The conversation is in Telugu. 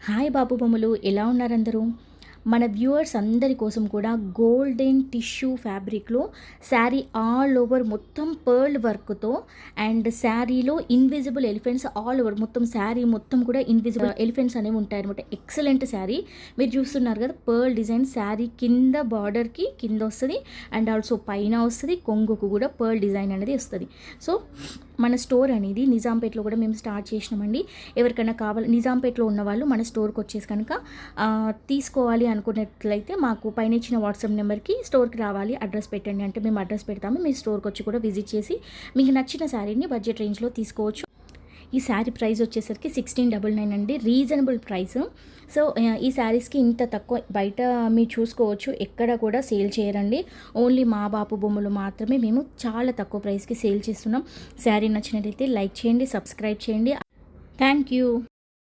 హాయ్ బాబు బొమ్మలు, ఎలా ఉన్నారు అందరూ? మన వ్యూవర్స్ అందరి కోసం కూడా గోల్డెన్ టిష్యూ ఫ్యాబ్రిక్లో శారీ ఆల్ ఓవర్ మొత్తం పర్ల్ వర్క్తో అండ్ శారీలో ఇన్విజిబుల్ ఎలిఫెంట్స్ ఆల్ ఓవర్ మొత్తం శారీ మొత్తం కూడా ఇన్విజిబుల్ ఎలిఫెంట్స్ అనేవి ఉంటాయి అనమాట. ఎక్సలెంట్ శారీ మీరు చూస్తున్నారు కదా. పర్ల్ డిజైన్ శారీ కింద బార్డర్కి కింద వస్తుంది అండ్ ఆల్సో పైన వస్తుంది, కొంగుకు కూడా పర్ల్ డిజైన్ అనేది వస్తుంది. సో మన స్టోర్ అనేది నిజాంపేటలో కూడా మేము స్టార్ట్ చేసినామండి. ఎవరికైనా కావాలి నిజాంపేటలో ఉన్న వాళ్ళు మన స్టోర్కి వచ్చేసి కనుక తీసుకోవాలి అనుకున్నట్లయితే మాకు పైన ఇచ్చిన వాట్సాప్ నెంబర్కి స్టోర్కి రావాలి, అడ్రస్ పెట్టండి అంటే మేము అడ్రస్ పెడతాము. మీ స్టోర్కి వచ్చి కూడా విజిట్ చేసి మీకు నచ్చిన శారీని బడ్జెట్ రేంజ్లో తీసుకోవచ్చు. ఈ శారీ ప్రైస్ వచ్చేసరికి 1699 అండి, రీజనబుల్ ప్రైస్. సో ఈ శారీస్కి ఇంత తక్కువ బయట మీరు చూసుకోవచ్చు, ఎక్కడ కూడా సేల్ చేయరండి. ఓన్లీ మా బాపు బొమ్మలు మాత్రమే మేము చాలా తక్కువ ప్రైస్కి సేల్ చేస్తున్నాం. శారీ నచ్చినట్లయితే లైక్ చేయండి, సబ్స్క్రైబ్ చేయండి. Thank you.